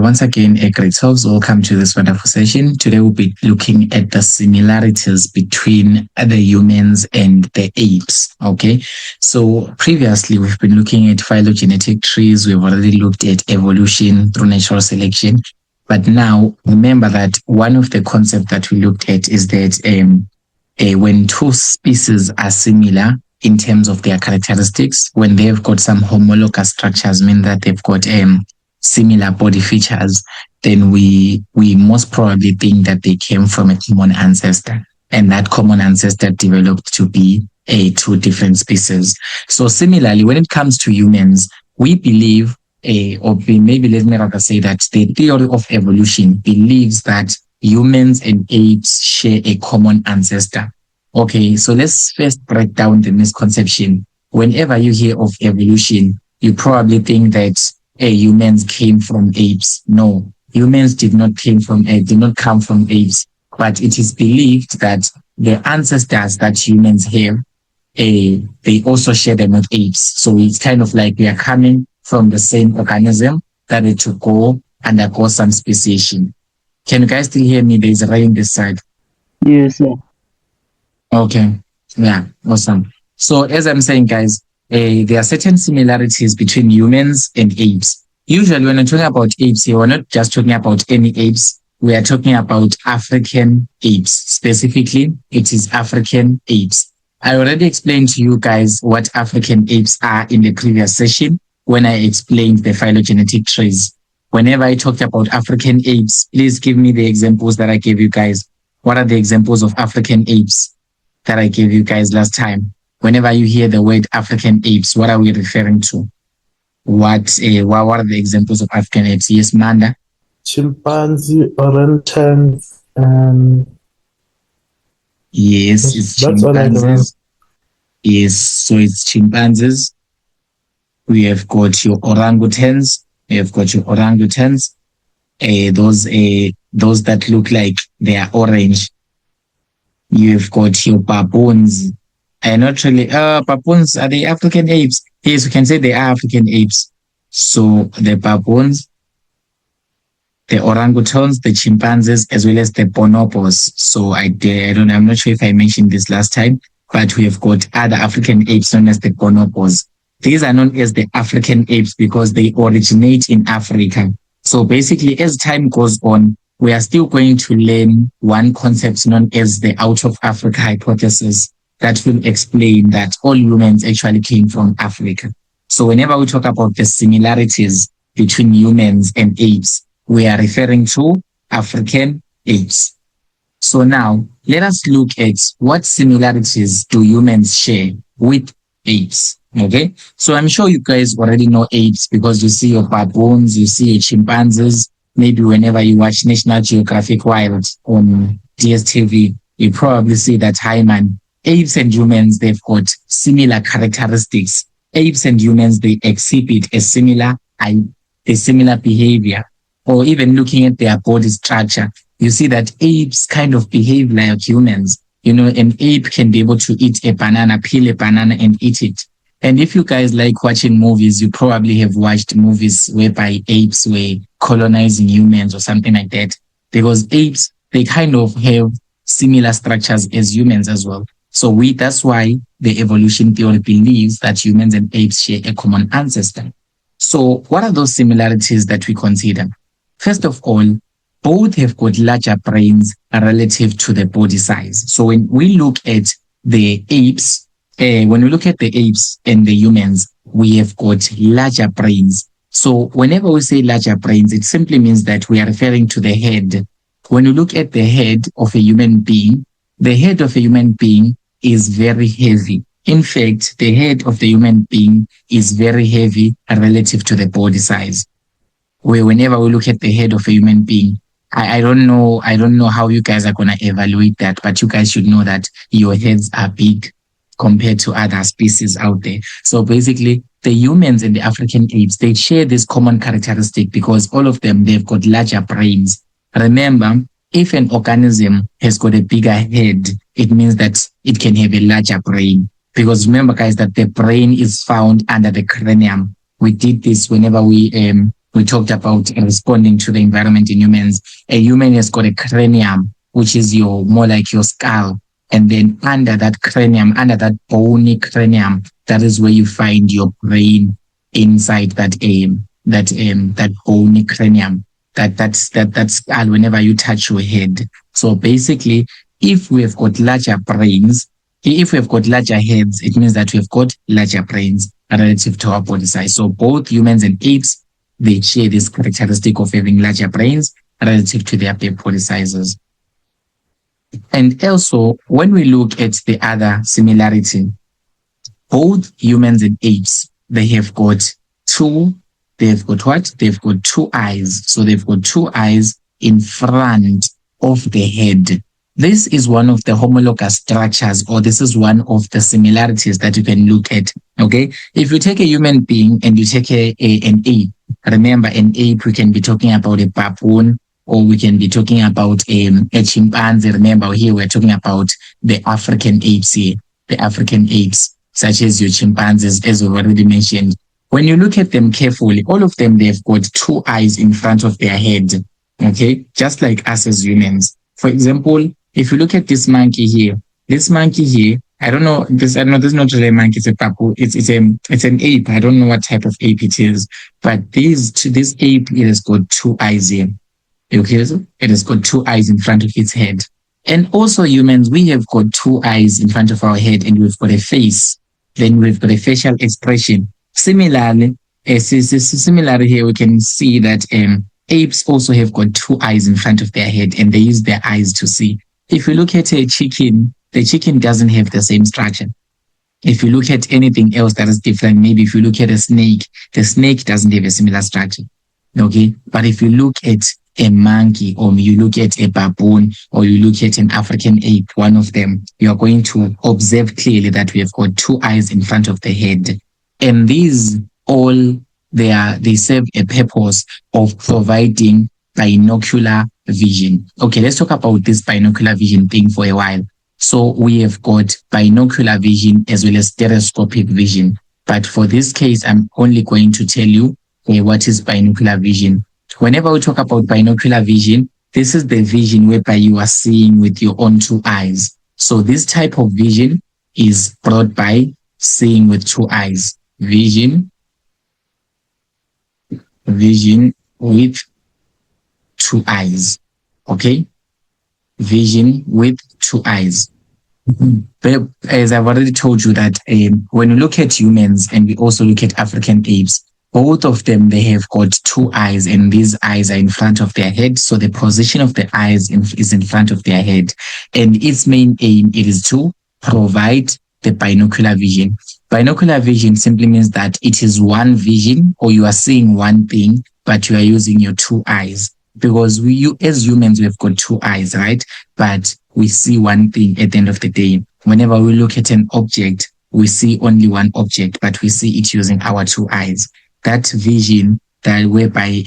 once again, a great souls. Welcome to this wonderful session. Today we'll be looking at the similarities between the humans and the apes. Okay, so previously we've been looking at phylogenetic trees. We've already looked at evolution through natural selection. But now remember that one of the concepts that we looked at is that when two species are similar in terms of their characteristics, when they've got some homologous structures, mean that they've got similar body features, then we most probably think that they came from a common ancestor, and that common ancestor developed to be two different species. So similarly, when it comes to humans, we believe, maybe let me rather say that the theory of evolution believes that humans and apes share a common ancestor. Okay, so let's first break down the misconception. Whenever you hear of evolution, you probably think that humans came from apes. No, humans did not come from apes, but it is believed that the ancestors that humans have, they also share them with apes. So it's kind of like we are coming from the same organism that had to undergo some speciation. Can you guys still hear me? There's a rain this side. Yes, sir. Okay. Yeah, awesome. So as I'm saying, guys, there are certain similarities between humans and apes. Usually when we're talking about apes here, we're not just talking about any apes. We are talking about African apes. Specifically, it is African apes. I already explained to you guys what African apes are in the previous session when I explained the phylogenetic trees. Whenever I talked about African apes, please give me the examples that I gave you guys. What are the examples of African apes that I gave you guys last time? Whenever you hear the word African apes, what are we referring to? What are the examples of African apes? Yes, Manda? Chimpanzee, orangutans, and yes, it's chimpanzees. Yes, so it's chimpanzees. We have got your orangutans. Those that look like they are orange. You've got your baboons. Not really. Baboons, are they African apes? Yes, we can say they are African apes. So the baboons, the orangutans, the chimpanzees, as well as the bonobos. So I'm not sure if I mentioned this last time, but we have got other African apes known as the bonobos. These are known as the African apes because they originate in Africa. So basically, as time goes on, we are still going to learn one concept known as the out of Africa hypothesis that will explain that all humans actually came from Africa. So whenever we talk about the similarities between humans and apes, we are referring to African apes. So now, let us look at what similarities do humans share with apes. Okay, so I'm sure you guys already know apes because you see your baboons, you see your chimpanzees. Maybe whenever you watch National Geographic Wild on DSTV, you probably see that, hi man, apes and humans, they've got similar characteristics. Apes and humans, they exhibit a similar behavior. Or even looking at their body structure, you see that apes kind of behave like humans. You know, an ape can be able to eat a banana, peel a banana and eat it. And if you guys like watching movies, you probably have watched movies whereby apes were colonizing humans or something like that. Because apes, they kind of have similar structures as humans as well. So that's why the evolution theory believes that humans and apes share a common ancestor. So what are those similarities that we consider? First of all, both have got larger brains relative to the body size. So when we look at the apes, and the humans, we have got larger brains. So whenever we say larger brains, it simply means that we are referring to the head. When you look at the head of a human being, the head of a human being is very heavy. In fact, the head of the human being is very heavy relative to the body size. Whenever we look at the head of a human being, I don't know how you guys are going to evaluate that, but you guys should know that your heads are big compared to other species out there. So basically, the humans and the African apes, they share this common characteristic because all of them, they've got larger brains. Remember, if an organism has got a bigger head, it means that it can have a larger brain. Because remember, guys, that the brain is found under the cranium. We did this whenever we we talked about responding to the environment in humans. A human has got a cranium, which is more like your skull. And then under that cranium, under that bony cranium, that is where you find your brain inside that bony cranium. That skull whenever you touch your head. So basically, if we have got larger brains, if we have got larger heads, it means that we have got larger brains relative to our body size. So both humans and apes, they share this characteristic of having larger brains relative to their body sizes. And also, when we look at the other similarity, both humans and apes, they have got two eyes. So they've got two eyes in front of the head. This is one of the homologous structures, or this is one of the similarities that you can look at. Okay, if you take a human being and you take an ape, remember an ape, we can be talking about a baboon, or we can be talking about a chimpanzee. Remember here we're talking about the African apes here, the African apes, such as your chimpanzees, as we've already mentioned. When you look at them carefully, all of them, they've got two eyes in front of their head, okay, just like us as humans. For example, if you look at this monkey here, I don't know, this is not really a monkey, it's a baboon, it's an ape. I don't know what type of ape it is, but this ape, it has got two eyes here. Okay, so it has got two eyes in front of its head. And also humans, we have got two eyes in front of our head, and we've got a face. Then we've got a facial expression. Similarly here, we can see that apes also have got two eyes in front of their head, and they use their eyes to see. If you look at a chicken, the chicken doesn't have the same structure. If you look at anything else that is different, maybe if you look at a snake, the snake doesn't have a similar structure. Okay, but if you look at a monkey, or you look at a baboon, or you look at an African ape, one of them, you are going to observe clearly that we have got two eyes in front of the head. And these all, they serve a purpose of providing binocular vision. Okay, let's talk about this binocular vision thing for a while. So we have got binocular vision as well as stereoscopic vision. But for this case, I'm only going to tell you what is binocular vision. Whenever we talk about binocular vision, this is the vision whereby you are seeing with your own two eyes. So this type of vision is brought by seeing with two eyes. Vision with two eyes. Okay? Vision with two eyes. But as I've already told you that when we look at humans and we also look at African apes, both of them, they have got two eyes, and these eyes are in front of their head. So the position of the eyes is in front of their head. And its main aim, it is to provide the binocular vision. Binocular vision simply means that it is one vision, or you are seeing one thing, but you are using your two eyes. Because you as humans, we have got two eyes, right? But we see one thing at the end of the day. Whenever we look at an object, we see only one object, but we see it using our two eyes. That vision, that whereby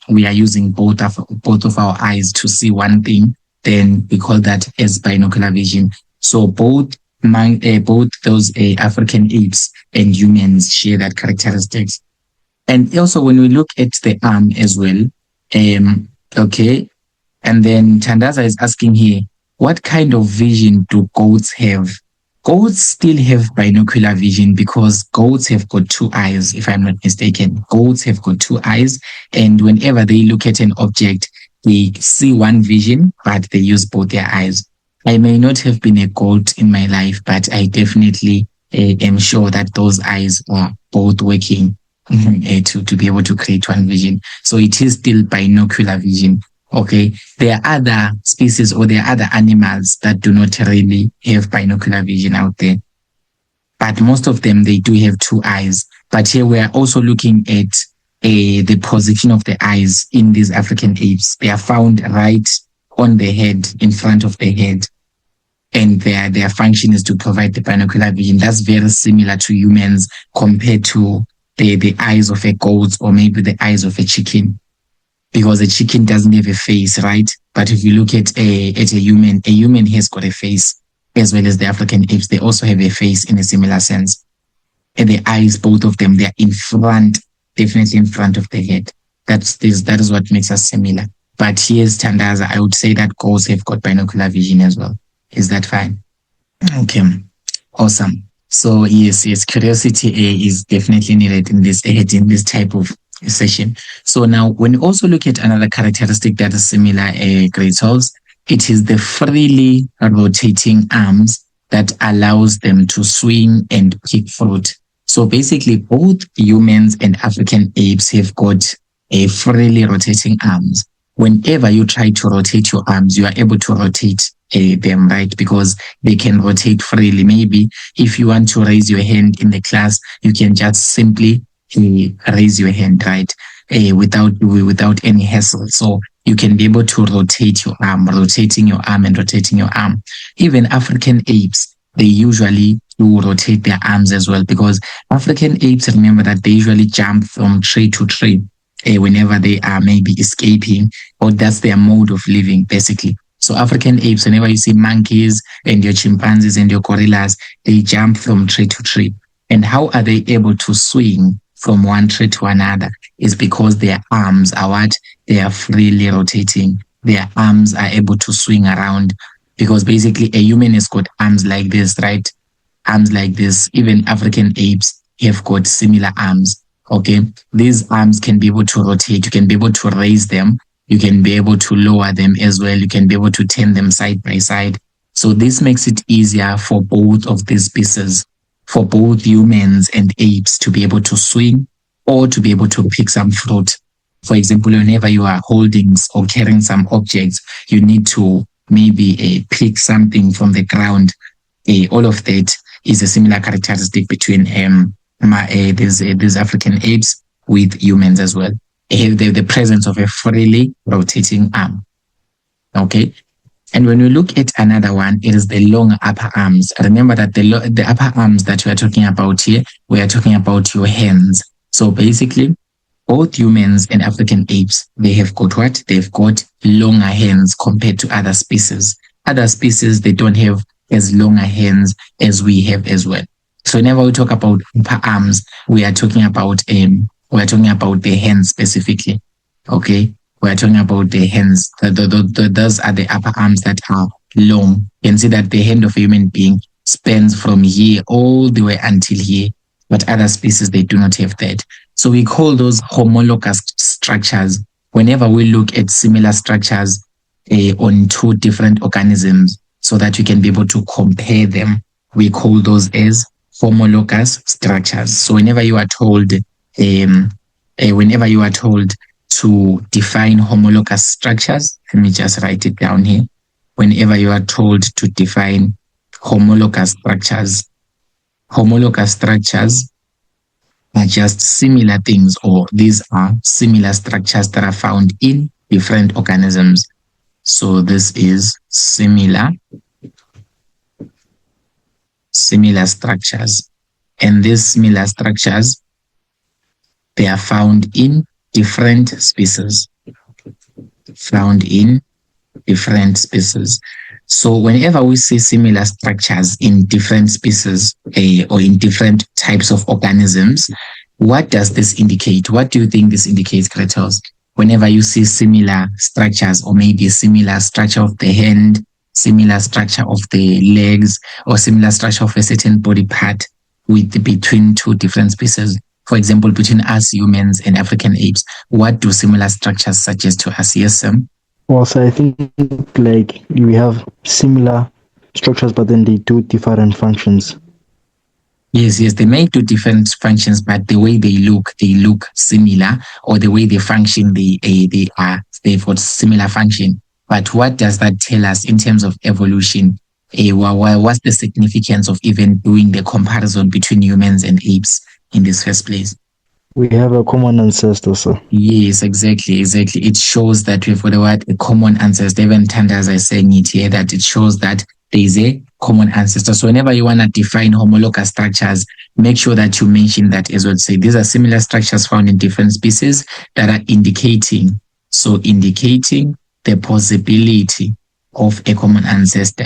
we are using both of our eyes to see one thing, then we call that as binocular vision. So both those African apes and humans share that characteristics. And also when we look at the arm as well, okay, and then Tandaza is asking here, what kind of vision do goats have? Goats still have binocular vision because goats have got two eyes, if I'm not mistaken. Goats have got two eyes, and whenever they look at an object, they see one vision, but they use both their eyes. I may not have been a goat in my life, but I definitely am sure that those eyes are both working to be able to create one vision. So it is still binocular vision. Okay, there are other species, or there are other animals that do not really have binocular vision out there. But most of them, they do have two eyes. But here we are also looking at the position of the eyes in these African apes. They are found right on the head, in front of the head. And their function is to provide the binocular vision. That's very similar to humans compared to the eyes of a goat, or maybe the eyes of a chicken. Because a chicken doesn't have a face, right? But if you look at a human has got a face, as well as the African apes. They also have a face in a similar sense. And the eyes, both of them, they're in front, definitely in front of the head. That is what makes us similar. But here's Tandaza. I would say that goats have got binocular vision as well. Is that fine? Okay. Awesome. So yes, curiosity is definitely needed in this type of session. So now, when you also look at another characteristic that is similar, great souls, it is the freely rotating arms that allows them to swing and pick fruit. So basically, both humans and African apes have got a freely rotating arms. Whenever you try to rotate your arms, you are able to rotate them, right? Because they can rotate freely. Maybe if you want to raise your hand in the class, you can just simply raise your hand, right? Without any hassle. So you can be able to rotate your arm, rotating your arm and rotating your arm. Even African apes, they usually do rotate their arms as well, because African apes, remember that they usually jump from tree to tree whenever they are maybe escaping, or that's their mode of living, basically. So African apes, whenever you see monkeys and your chimpanzees and your gorillas, they jump from tree to tree. And how are they able to swing from one tree to another? Is because their arms are what? They are freely rotating. Their arms are able to swing around, because basically a human has got arms like this, right? Arms like this. Even African apes have got similar arms. Okay, these arms can be able to rotate. You can be able to raise them. You can be able to lower them as well. You can be able to turn them side by side. So this makes it easier for both of these species, for both humans and apes, to be able to swing or to be able to pick some fruit. For example, whenever you are holding or carrying some objects, you need to maybe pick something from the ground. All of that is a similar characteristic between these African apes with humans as well. The presence of a freely rotating arm. Okay. And when we look at another one, it is the long upper arms. Remember that the upper arms that we are talking about here, we are talking about your hands. So basically, both humans and African apes, they have got what? They've got longer hands compared to other species. Other species, they don't have as longer hands as we have as well. So whenever we talk about upper arms, we are talking about the hands specifically. Okay, we are talking about the hands. Those are the upper arms that are long. You can see that the hand of a human being spans from here all the way until here, but other species, they do not have that. So we call those homologous structures. Whenever we look at similar structures on two different organisms, so that we can be able to compare them, we call those as homologous structures. So whenever you are told to define homologous structures, let me just write it down here. Whenever you are told to define homologous structures are just similar things, or these are similar structures that are found in different organisms. So this is similar structures. And these similar structures, they are found in different species. So whenever we see similar structures in different species or in different types of organisms, what does this indicate? What do you think this indicates, Kratos? Whenever you see similar structures, or maybe a similar structure of the hand, similar structure of the legs, or similar structure of a certain body part between two different species, for example, between us humans and African apes, what do similar structures suggest to us? Yes, Sam? Well, so I think like we have similar structures, but then they do different functions. Yes, they may do different functions, but the way they look similar, or the way they function, they've got similar function. But what does that tell us in terms of evolution? What's the significance of even doing the comparison between humans and apes in this first place? We have a common ancestor, sir. Yes, exactly. It shows that we've got a common ancestor. Even Tandas are saying it here, that it shows that there is a common ancestor. So whenever you want to define homologous structures, make sure that you mention that as well. Say these are similar structures found in different species that are indicating the possibility of a common ancestor,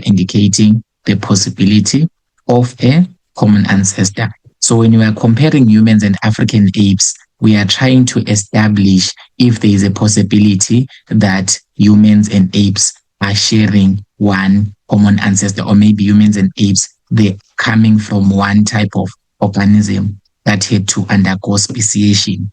So when you are comparing humans and African apes, we are trying to establish if there is a possibility that humans and apes are sharing one common ancestor, or maybe humans and apes, they're coming from one type of organism that had to undergo speciation,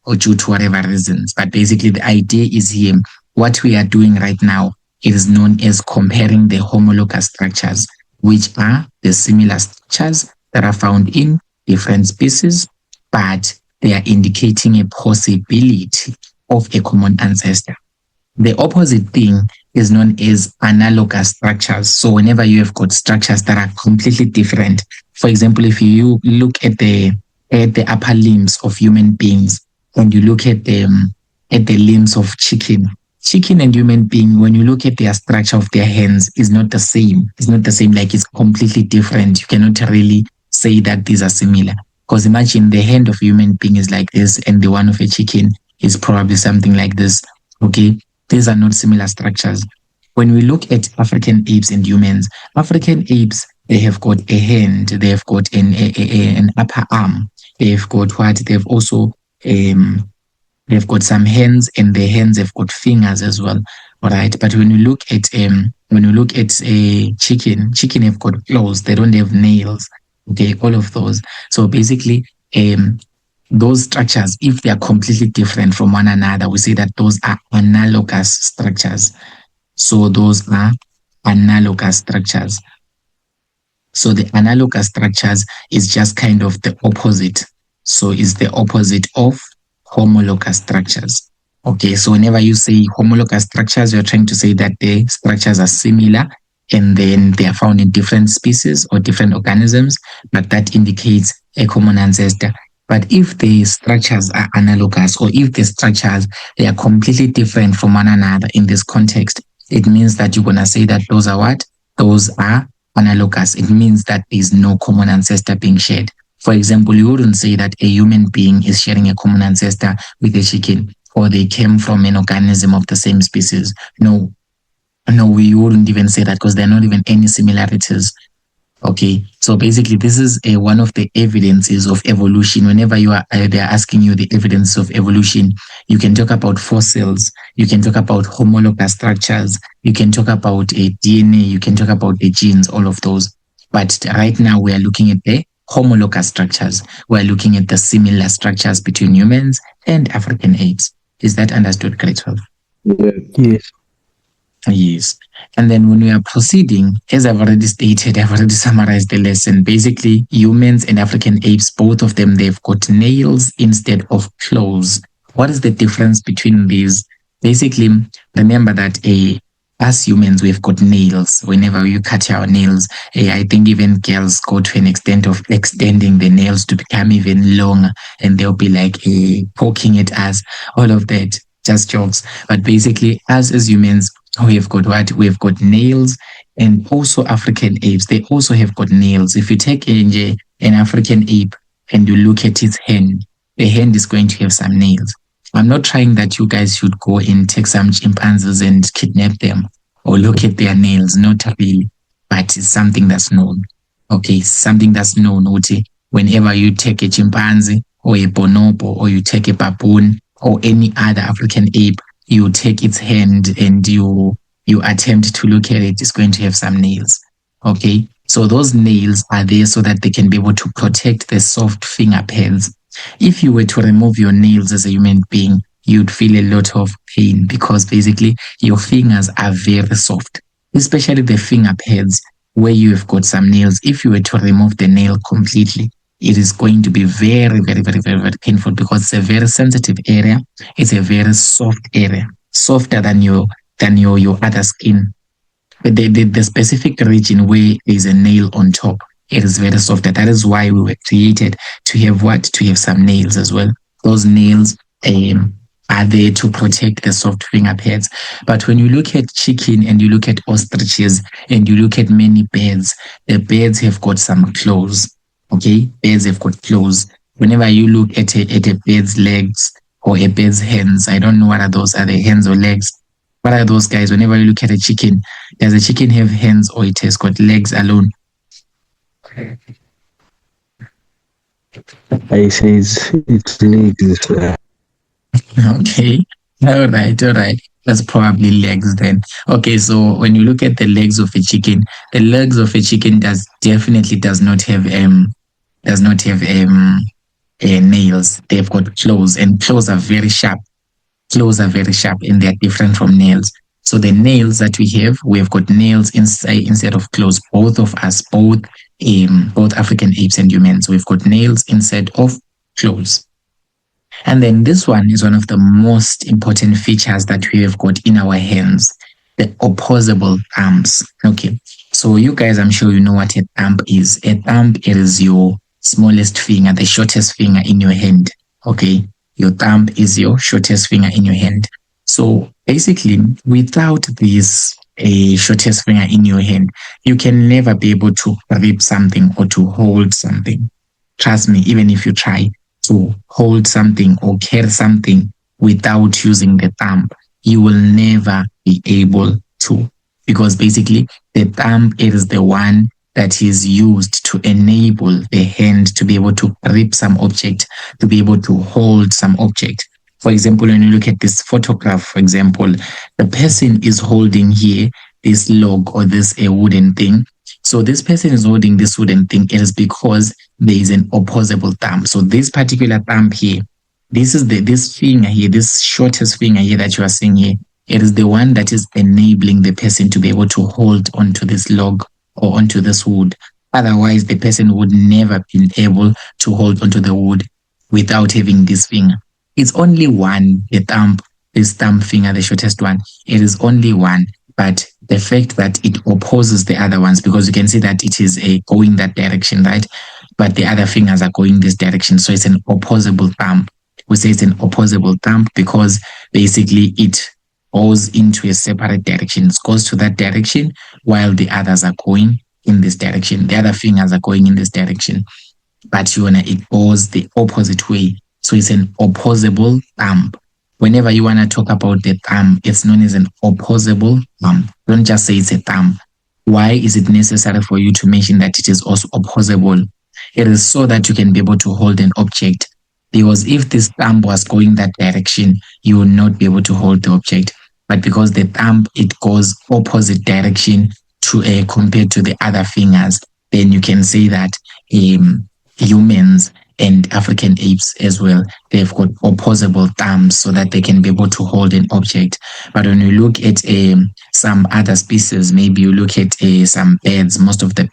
or due to whatever reasons. But basically, the idea is here. What we are doing right now is known as comparing the homologous structures, which are the similar structures that are found in different species, but they are indicating a possibility of a common ancestor. The opposite thing is known as analogous structures. So whenever you have got structures that are completely different, for example, if you look at the upper limbs of human beings and you look at the limbs of chicken and human being, when you look at their structure of their hands, is not the same. It's not the same, like it's completely different. You cannot really say that these are similar. Because imagine the hand of a human being is like this and the one of a chicken is probably something like this. Okay, these are not similar structures. When we look at African apes and humans, African apes, they have got a hand, they have got an upper arm, they've got what? They've also they've got some hands, and their hands have got fingers as well. All right. But when you look at a chicken have got claws, they don't have nails. Okay, all of those. So basically, those structures, if they are completely different from one another, we say that those are analogous structures. So those are analogous structures. So the analogous structures is just kind of the opposite. So it's the opposite of homologous structures. Okay, so whenever you say homologous structures, you're trying to say that the structures are similar and then they are found in different species or different organisms, but that indicates a common ancestor. But if the structures are analogous, or if the structures, they are completely different from one another in this context, it means that you're going to say that those are what? Those are analogous. It means that there is no common ancestor being shared. For example, you wouldn't say that a human being is sharing a common ancestor with a chicken, or they came from an organism of the same species. No, we wouldn't even say that, because there are not even any similarities. Okay, so basically, this is one of the evidences of evolution. Whenever they're asking you the evidence of evolution, you can talk about fossils, you can talk about homologous structures, you can talk about a DNA, you can talk about the genes, all of those. But right now, we are looking at the homologous structures. We're looking at the similar structures between humans and African apes. Is that understood, Gretel? Yes. Yes. And then when we are proceeding, as I've already stated, I've already summarized the lesson. Basically, humans and African apes, both of them, they've got nails instead of claws. What is the difference between these? Basically, remember that us humans, we've got nails. Whenever you cut our nails, I think even girls go to an extent of extending the nails to become even longer, and they'll be like poking at us, all of that. Just jokes. But basically, us as humans, we've got what? We've got nails, and also African apes, they also have got nails. If you take an African ape and you look at its hand, the hand is going to have some nails. I'm not trying that you guys should go and take some chimpanzees and kidnap them or look at their nails. Not really, but it's something that's known. Okay, something that's known. Whenever you take a chimpanzee or a bonobo, or you take a baboon or any other African ape, you take its hand and you attempt to look at it, it's going to have some nails. Okay, so those nails are there so that they can be able to protect the soft finger pads. If you were to remove your nails as a human being, you'd feel a lot of pain, because basically your fingers are very soft, especially the finger pads where you have got some nails. If you were to remove the nail completely, it is going to be very, very, very, very, very painful, because it's a very sensitive area. It's a very soft area, softer than your other skin. The specific region where there's a nail on top, it is very soft. That is why we were created to have what? To have some nails as well. Those nails are there to protect the soft finger pads. But when you look at chicken and you look at ostriches and you look at many birds, the birds have got some claws. Okay, birds have got claws. Whenever you look at a bird's legs or a bird's hands, I don't know what are those. Are they hands or legs? What are those, guys? Whenever you look at a chicken, does a chicken have hands, or it has got legs alone? I say it's legs. Okay. All right. That's probably legs then. Okay, so when you look at the legs of a chicken, the legs of a chicken does not have nails. They've got claws, and claws are very sharp. Claws are very sharp, and they're different from nails. So the nails that we've got nails inside instead of claws. Both of us, both African apes and humans, we've got nails instead of claws. And then this one is one of the most important features that we have got in our hands, the opposable thumbs. Okay. So you guys, I'm sure you know what a thumb is. A thumb, it is your smallest finger, the shortest finger in your hand. Okay. Your thumb is your shortest finger in your hand. So basically, without this shortest finger in your hand, you can never be able to grip something or to hold something. Trust me, even if you try to hold something or carry something without using the thumb, you will never be able to. Because basically, the thumb is the one that is used to enable the hand to be able to grip some object, to be able to hold some object. For example, when you look at this photograph, for example, the person is holding here this log or this a wooden thing. So this person is holding this wooden thing. It is because there is an opposable thumb. So this particular thumb here, this finger here, this shortest finger here that you are seeing here, it is the one that is enabling the person to be able to hold onto this log or onto this wood. Otherwise, the person would never be able to hold onto the wood without having this finger. It's only one, this thumb finger, the shortest one. It is only one, but the fact that it opposes the other ones, because you can see that it is going that direction, right? But the other fingers are going this direction. So it's an opposable thumb. We say it's an opposable thumb because basically it goes into a separate direction. It goes to that direction while the others are going in this direction. The other fingers are going in this direction. But it goes the opposite way. So it's an opposable thumb. Whenever you want to talk about the thumb, it's known as an opposable thumb. Don't just say it's a thumb. Why is it necessary for you to mention that it is also opposable? It is so that you can be able to hold an object. Because if this thumb was going that direction, you will not be able to hold the object. But because the thumb, it goes opposite direction to compared to the other fingers, then you can say that humans and African apes as well, they've got opposable thumbs so that they can be able to hold an object. But when you look at some other species, maybe you look at some birds, most of the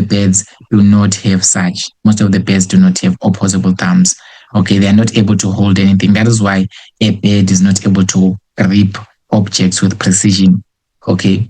birds do not have such. Most of the birds do not have opposable thumbs. Okay, they are not able to hold anything. That is why a bird is not able to grip objects with precision. Okay.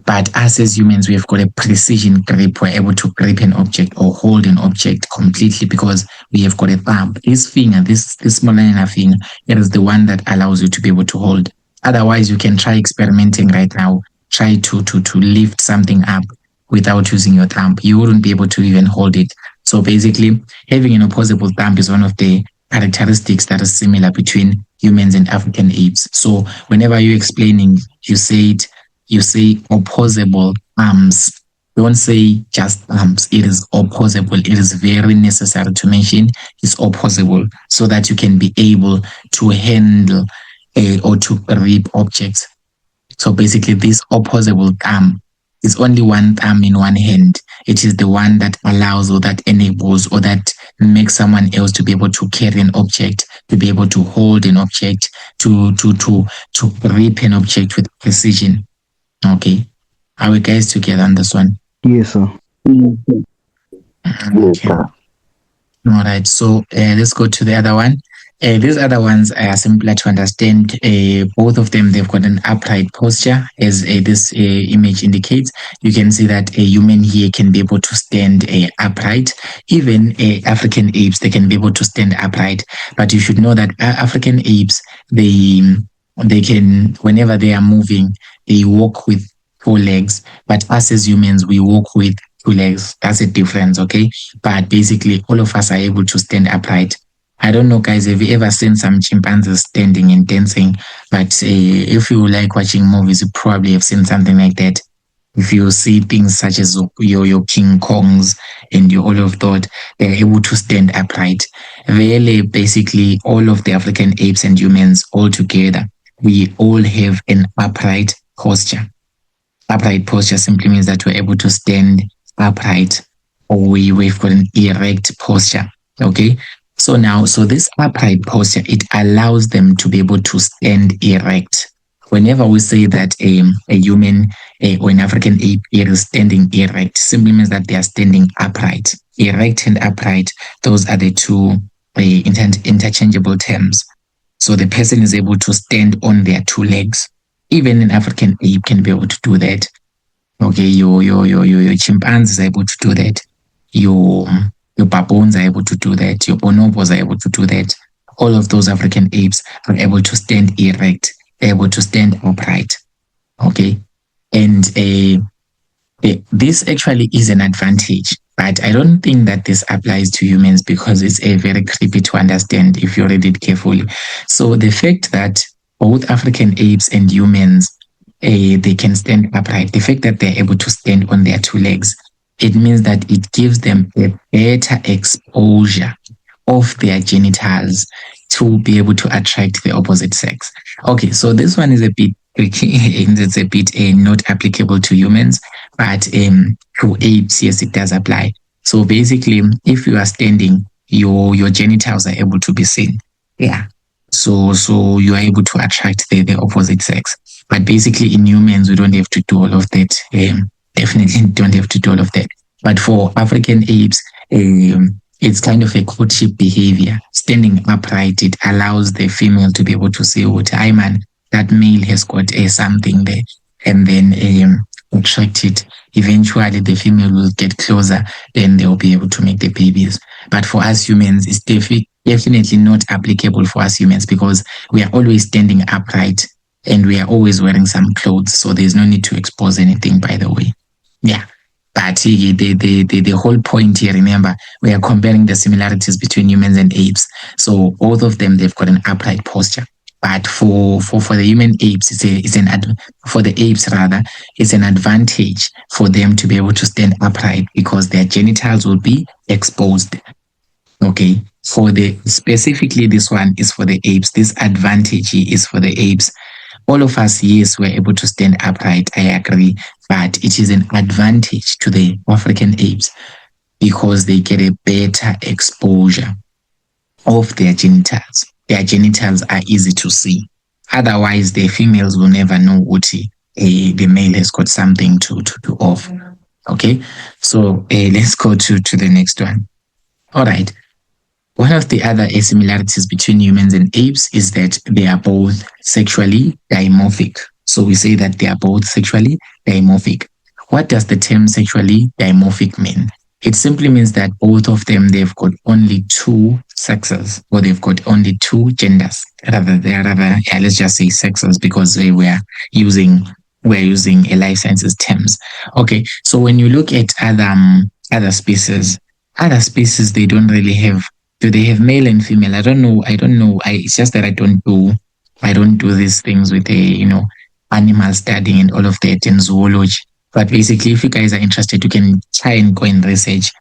But us as humans, we have got a precision grip. We're able to grip an object or hold an object completely because we have got a thumb. This finger, this smaller inner finger, it is the one that allows you to be able to hold. Otherwise, you can try experimenting right now. Try to lift something up without using your thumb. You wouldn't be able to even hold it. So basically, having an opposable thumb is one of the characteristics that is similar between humans and African apes. So whenever you're explaining, you say opposable thumbs. Don't say just thumbs. It is opposable. It is very necessary to mention it's opposable so that you can be able to handle or to grip objects. So basically, this opposable thumb is only one thumb in one hand. It is the one that allows or that enables or that makes someone else to be able to carry an object, to be able to hold an object, to grip an object with precision. Okay. Are we guys together on this one? Yes, sir. Okay. All right. So let's go to the other one. These other ones are simpler to understand. Both of them, they've got an upright posture, as this image indicates. You can see that a human here can be able to stand upright. Even African apes, they can be able to stand upright. But you should know that African apes, they can, whenever they are moving, they walk with 4 legs, but us as humans, we walk with 2 legs. That's a difference, okay? But basically, all of us are able to stand upright. I don't know, guys, have you ever seen some chimpanzees standing and dancing? But if you like watching movies, you probably have seen something like that. If you see things such as your King Kongs and your all of that, they're able to stand upright. Really, basically, all of the African apes and humans all together, we all have an upright posture. Upright posture simply means that we're able to stand upright, or we've got an erect posture. Okay. So now, so this upright posture, it allows them to be able to stand erect. Whenever we say that a human or an African ape is standing erect, simply means that they are standing upright. Erect and upright, those are the two interchangeable terms. So the person is able to stand on their two legs. Even an African ape can be able to do that. Okay, your chimpanzees are able to do that. Your baboons are able to do that. Your bonobos are able to do that. All of those African apes are able to stand erect. They're able to stand upright. Okay, and this actually is an advantage, but I don't think that this applies to humans because it's a very creepy to understand if you read it carefully. So the fact that both African apes and humans, they can stand upright, the fact that they're able to stand on their two legs, it means that it gives them a better exposure of their genitals to be able to attract the opposite sex. Okay, so this one is a bit tricky and it's a bit not applicable to humans, but to apes, yes, it does apply. So basically, if you are standing, your genitals are able to be seen. Yeah. So you are able to attract the opposite sex. But basically, in humans, we don't have to do all of that. Definitely don't have to do all of that. But for African apes, it's kind of a courtship behavior. Standing upright, it allows the female to be able to say, "Oh, hi man, that male has got something there," and then attract it. Eventually, the female will get closer, then they'll be able to make the babies. But for us humans, it's definitely not applicable for us humans because we are always standing upright and we are always wearing some clothes, so there's no need to expose anything, by the way. Yeah. But the whole point here, remember, we are comparing the similarities between humans and apes. So both of them, they've got an upright posture. But for the human apes, for the apes rather, it's an advantage for them to be able to stand upright because their genitals will be exposed. Okay. Specifically this one is for the apes. This advantage is for the apes. All of us, yes, we're able to stand upright, I agree, but it is an advantage to the African apes because they get a better exposure of their genitals. Their genitals are easy to see. Otherwise, the females will never know what the male has got something to do off. Okay, so let's go to the next one. All right. One of the other similarities between humans and apes is that they are both sexually dimorphic. So we say that they are both sexually dimorphic. What does the term sexually dimorphic mean? It simply means that both of them, they've got only two sexes, or they've got only two genders. Let's just say sexes because we're using a life sciences terms. Okay, so when you look at other species, they don't really have. Do they have male and female? I don't know. It's just that I don't do these things with animal studying and all of that in zoology. But basically, if you guys are interested, you can try and go and research.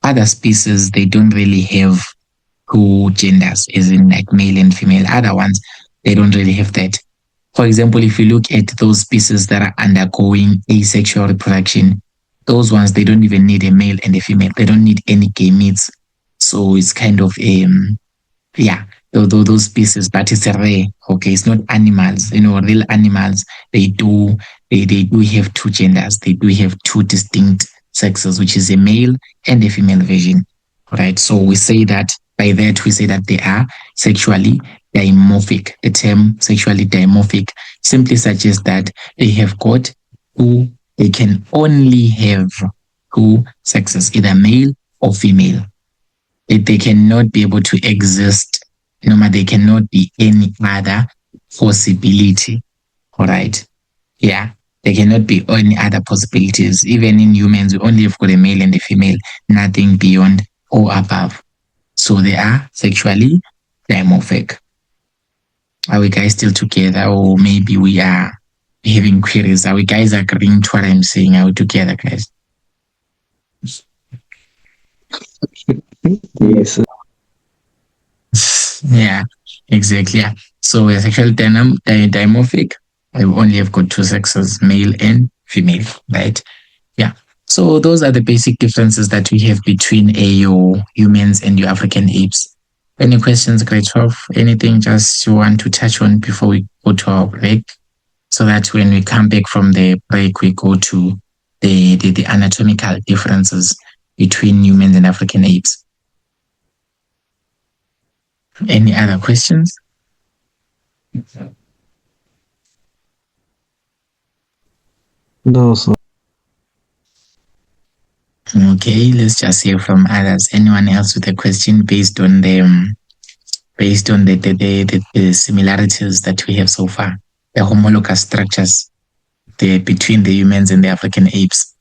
Other species, they don't really have two genders, as in like male and female. Other ones, they don't really have that. For example, if you look at those species that are undergoing asexual reproduction, those ones, they don't even need a male and a female. They don't need any gametes. So it's kind of those species, but it's rare. Okay, it's not animals. Real animals, they do have two genders. They do have two distinct sexes, which is a male and a female version. Right. So we say that they are sexually dimorphic. The term sexually dimorphic simply suggests that they can only have two sexes, either male or female. They cannot be able to exist. There cannot be any other possibility. All right. Yeah. There cannot be any other possibilities. Even in humans, we only have got a male and a female, nothing beyond or above. So they are sexually dimorphic. Are we guys still together? Or maybe we are having queries? Are we guys agreeing to what I'm saying? Are we together, guys? Yes. Yeah, exactly. Yeah. So we're sexually dimorphic. We only have got two sexes, male and female, right? Yeah. So those are the basic differences that we have between your humans and your African apes. Any questions, grade 12? Anything just you want to touch on before we go to our break? So that when we come back from the break, we go to the anatomical differences between humans and African apes. Any other questions? No, sir. Okay, let's just hear from others. Anyone else with a question based on the similarities that we have so far, the homologous structures between the humans and the African apes?